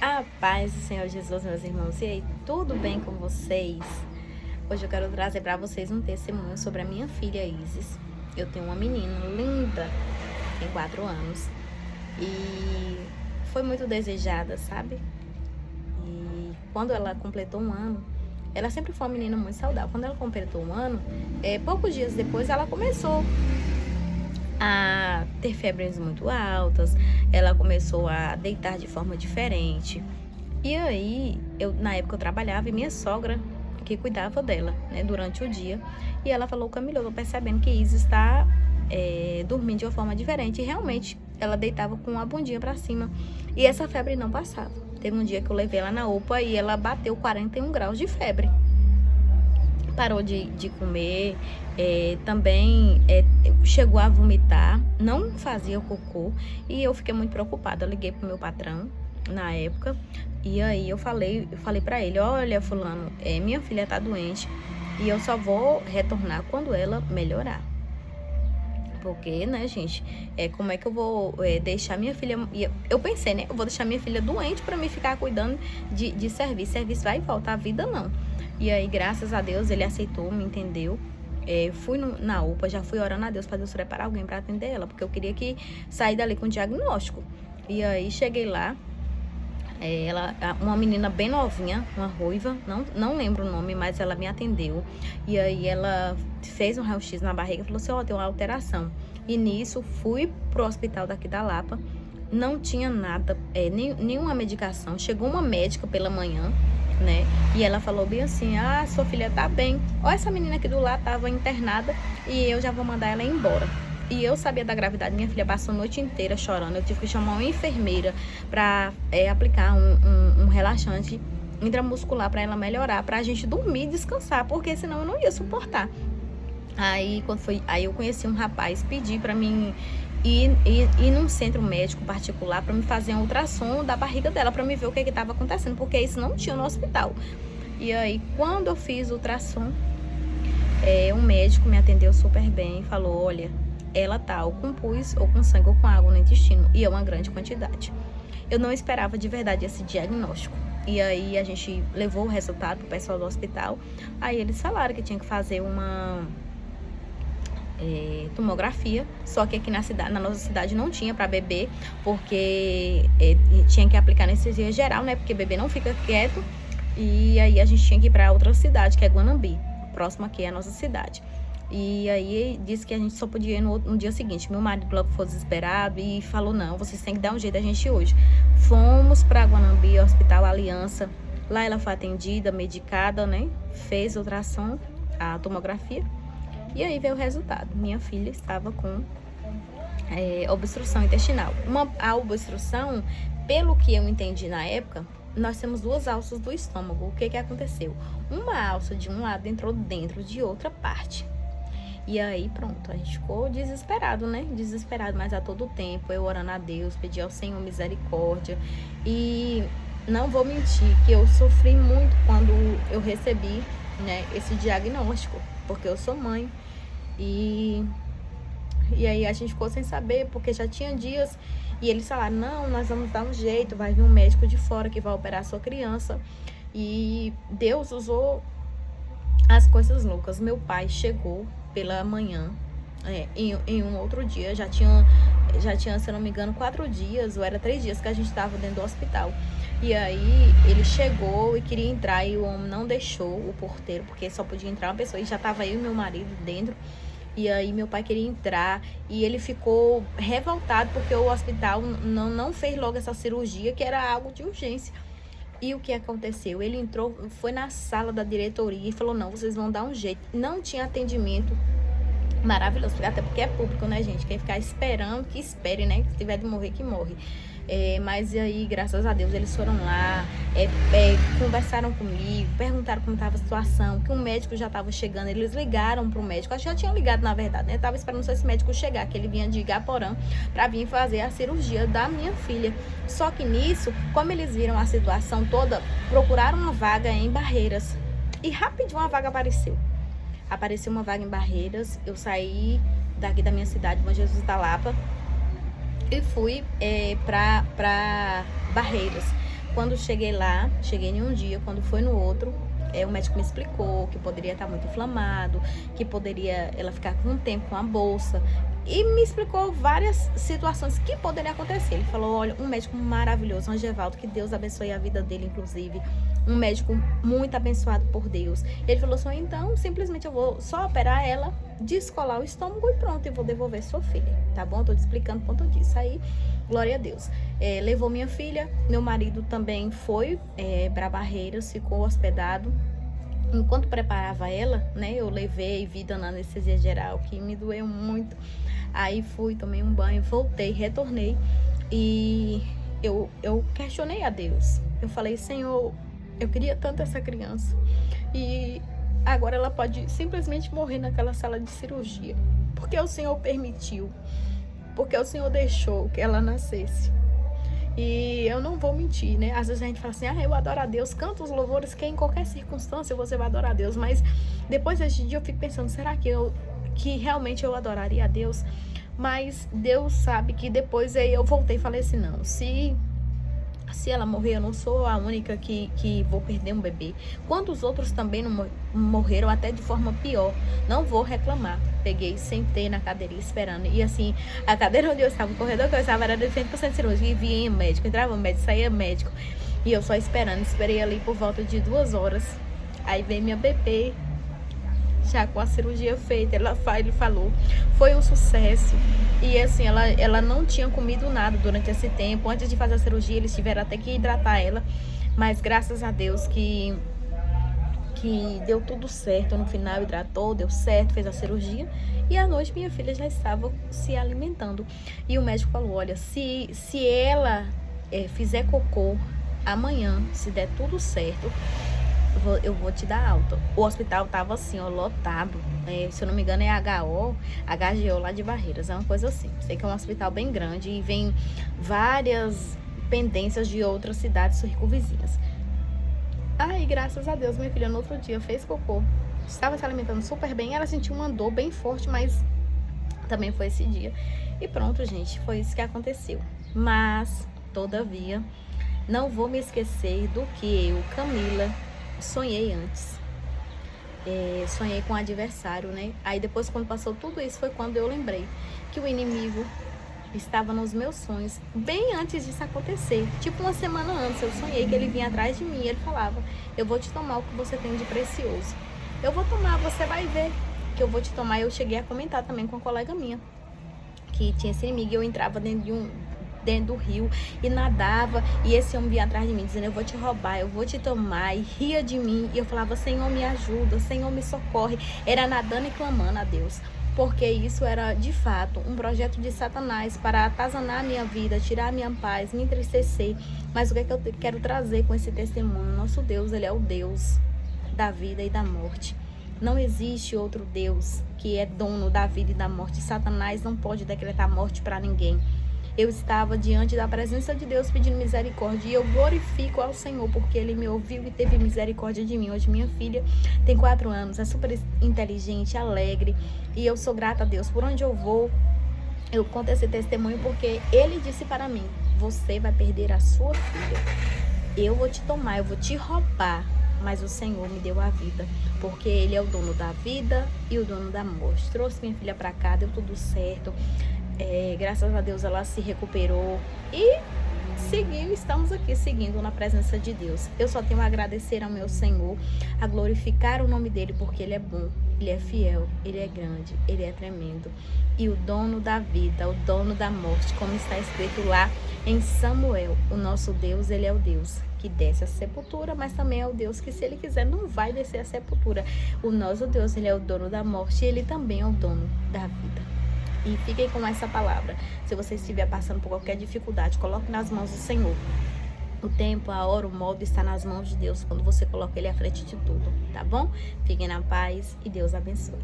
A paz do Senhor Jesus, meus irmãos. E aí, tudo bem com vocês? Hoje eu quero trazer para vocês um testemunho sobre a minha filha Isis. Eu tenho uma menina linda, tem 4 anos. E foi muito desejada, sabe? E quando ela completou 1 ano, ela sempre foi uma menina muito saudável. Quando ela completou 1 ano, poucos dias depois ela começou a ter febres muito altas, ela começou a deitar de forma diferente. E aí, na época eu trabalhava e minha sogra que cuidava dela, né, durante o dia. E ela falou: Camila, eu tô percebendo que Isis está dormindo de uma forma diferente. E realmente, ela deitava com a bundinha pra cima. E essa febre não passava. Teve um dia que eu levei ela na UPA e ela bateu 41 graus de febre. Parou de comer, também chegou a vomitar, não fazia cocô, e eu fiquei muito preocupada. Eu liguei pro meu patrão na época, e aí eu falei para ele: olha, fulano, minha filha tá doente e eu só vou retornar quando ela melhorar. Porque, né, gente, como é que eu vou deixar minha filha... Eu pensei, né, eu vou deixar minha filha doente pra me ficar cuidando de serviço. Serviço vai e volta, a vida não. E aí, graças a Deus, ele aceitou, me entendeu. Fui na UPA, já fui orando a Deus pra Deus preparar alguém pra atender ela, porque eu queria que sair dali com diagnóstico. E aí, cheguei lá, uma menina bem novinha, uma ruiva, não lembro o nome, mas ela me atendeu. E aí ela fez um raio-x na barriga e falou assim: ó, tem uma alteração. E nisso fui pro hospital daqui da Lapa, não tinha nada, nenhuma medicação. Chegou uma médica pela manhã, né, e ela falou bem assim: ah, sua filha tá bem. Ó, essa menina aqui do lado tava internada e eu já vou mandar ela embora. E eu sabia da gravidade, minha filha passou a noite inteira chorando. Eu tive que chamar uma enfermeira para aplicar um relaxante intramuscular para ela melhorar, pra gente dormir e descansar, porque senão eu não ia suportar. Aí eu conheci um rapaz, pedi para mim ir num centro médico particular para me fazer um ultrassom da barriga dela, para me ver o que estava acontecendo, porque isso não tinha no hospital. E aí, quando eu fiz o ultrassom, um médico me atendeu super bem e falou: olha, ela tá ou com pus, ou com sangue, ou com água no intestino, e é uma grande quantidade. Eu não esperava de verdade esse diagnóstico. E aí a gente levou o resultado pro pessoal do hospital. Aí eles falaram que tinha que fazer uma tomografia, só que aqui na nossa cidade não tinha para bebê, porque tinha que aplicar anestesia geral, né, porque bebê não fica quieto. E aí a gente tinha que ir para outra cidade, que é Guanambi, próxima aqui é a nossa cidade. E aí disse que a gente só podia ir no dia seguinte. Meu marido logo foi desesperado e falou: não, vocês têm que dar um jeito da gente hoje. Fomos para Guanambi, Hospital Aliança. Lá ela foi atendida, medicada, né? Fez ultrassom, a tomografia. E aí veio o resultado. Minha filha estava com obstrução intestinal. A obstrução, pelo que eu entendi na época, nós temos 2 alças do estômago. O que aconteceu? Uma alça de um lado entrou dentro de outra parte. E aí, pronto, a gente ficou desesperado, né? Desesperado, mas a todo tempo, eu orando a Deus, pedi ao Senhor misericórdia. E não vou mentir que eu sofri muito quando eu recebi, né, esse diagnóstico, porque eu sou mãe. E aí a gente ficou sem saber, porque já tinha dias e eles falaram: não, nós vamos dar um jeito, vai vir um médico de fora que vai operar a sua criança. E Deus usou as coisas loucas. Meu pai chegou pela manhã, em um outro dia, já tinha, se eu não me engano, 4 dias, ou era 3 dias que a gente estava dentro do hospital. E aí ele chegou e queria entrar e o homem não deixou, o porteiro, porque só podia entrar uma pessoa, e já estava eu e meu marido dentro. E aí meu pai queria entrar e ele ficou revoltado porque o hospital não fez logo essa cirurgia, que era algo de urgência. E o que aconteceu? Ele entrou, foi na sala da diretoria e falou: não, vocês vão dar um jeito. Não tinha atendimento maravilhoso, até porque é público, né, gente? Quem ficar esperando, que espere, né? Se tiver de morrer, que morre. Mas aí, graças a Deus, eles foram lá, conversaram comigo, perguntaram como estava a situação, que o médico já estava chegando. Eles ligaram pro médico, acho que já tinham ligado, na verdade, né? Tava esperando só esse médico chegar, que ele vinha de Igaporã para vir fazer a cirurgia da minha filha. Só que nisso, como eles viram a situação toda, procuraram uma vaga em Barreiras. E rapidinho uma vaga apareceu. Apareceu uma vaga em Barreiras. Eu saí daqui da minha cidade, Bom Jesus da Lapa, e fui para Barreiras. Quando cheguei lá, cheguei em um dia, quando foi no outro, o médico me explicou que poderia estar muito inflamado, que poderia ela ficar com um tempo com a bolsa. E me explicou várias situações que poderiam acontecer. Ele falou, olha, um médico maravilhoso, Angevaldo, que Deus abençoe a vida dele, inclusive. Um médico muito abençoado por Deus. Ele falou assim, então, simplesmente eu vou só operar ela, descolar o estômago e pronto, eu vou devolver sua filha, tá bom? Tô te explicando por conta disso. Aí, glória a Deus. Levou minha filha, meu marido também foi para Barreiras, ficou hospedado. Enquanto preparava ela, né, eu levei, vi dando anestesia geral, que me doeu muito. Aí fui, tomei um banho, voltei, retornei e eu questionei a Deus. Eu falei, Senhor, eu queria tanto essa criança e agora ela pode simplesmente morrer naquela sala de cirurgia. Porque o Senhor permitiu, porque o Senhor deixou que ela nascesse. E eu não vou mentir, né? Às vezes a gente fala assim, eu adoro a Deus, canta os louvores, que em qualquer circunstância você vai adorar a Deus. Mas depois desse dia eu fico pensando, será que realmente eu adoraria a Deus? Mas Deus sabe que depois aí eu voltei e falei assim, não, se ela morrer, eu não sou a única que vou perder um bebê. Quantos outros também não morreram, até de forma pior? Não vou reclamar. Peguei, sentei na cadeirinha esperando. E assim, a cadeira onde eu estava, o corredor que eu estava era de frente para o centro cirúrgico. E vinha médico, entrava médico, saía médico. E eu só esperando. Esperei ali por volta de 2 horas. Aí veio minha bebê, já com a cirurgia feita. Ele falou, foi um sucesso. E assim, ela não tinha comido nada durante esse tempo. Antes de fazer a cirurgia, eles tiveram até que hidratar ela. Mas graças a Deus que deu tudo certo. No final hidratou, deu certo, fez a cirurgia. E à noite minha filha já estava se alimentando. E o médico falou, olha, se ela fizer cocô amanhã, se der tudo certo, eu vou te dar alta. O hospital tava assim, ó, lotado. Se eu não me engano é HGO lá de Barreiras, é uma coisa assim. Sei que é um hospital bem grande e vem várias pendências de outras cidades circunvizinhas. Aí, graças a Deus, minha filha no outro dia fez cocô. Estava se alimentando super bem. Ela sentiu uma dor bem forte, mas também foi esse dia. E pronto, gente, foi isso que aconteceu. Mas, todavia, não vou me esquecer do que eu, Camila, sonhei antes. Sonhei com o adversário, né? Aí depois, quando passou tudo isso, foi quando eu lembrei que o inimigo estava nos meus sonhos, bem antes disso acontecer. Tipo uma semana antes, eu sonhei que ele vinha atrás de mim e ele falava, eu vou te tomar o que você tem de precioso. Eu vou tomar, você vai ver que eu vou te tomar. Eu cheguei a comentar também com uma colega minha, que tinha esse inimigo, e eu entrava dentro do rio e nadava, e esse homem vinha atrás de mim dizendo, eu vou te roubar, eu vou te tomar, e ria de mim, e eu falava, Senhor, me ajuda, Senhor, me socorre. Era nadando e clamando a Deus, porque isso era de fato um projeto de Satanás para atazanar a minha vida, tirar a minha paz, me entristecer. Mas o que é que eu quero trazer com esse testemunho? Nosso Deus, ele é o Deus da vida e da morte. Não existe outro Deus que é dono da vida e da morte. Satanás não pode decretar morte para ninguém. Eu estava diante da presença de Deus pedindo misericórdia, e eu glorifico ao Senhor porque Ele me ouviu e teve misericórdia de mim. Hoje minha filha tem 4 anos, é super inteligente, alegre, e eu sou grata a Deus. Por onde eu vou, eu conto esse testemunho porque Ele disse para mim, você vai perder a sua filha, eu vou te tomar, eu vou te roubar, mas o Senhor me deu a vida, porque Ele é o dono da vida e o dono da morte. Trouxe minha filha para cá, deu tudo certo. Graças a Deus ela se recuperou e seguiu, estamos aqui seguindo na presença de Deus. Eu só tenho a agradecer ao meu Senhor, a glorificar o nome dele, porque ele é bom, ele é fiel, ele é grande, ele é tremendo. E o dono da vida, o dono da morte, como está escrito lá em Samuel, o nosso Deus, ele é o Deus que desce a sepultura, mas também é o Deus que, se ele quiser, não vai descer a sepultura. O nosso Deus, ele é o dono da morte e ele também é o dono da vida. E fiquem com essa palavra. Se você estiver passando por qualquer dificuldade, coloque nas mãos do Senhor. O tempo, a hora, o modo está nas mãos de Deus quando você coloca Ele à frente de tudo, tá bom? Fiquem na paz e Deus abençoe.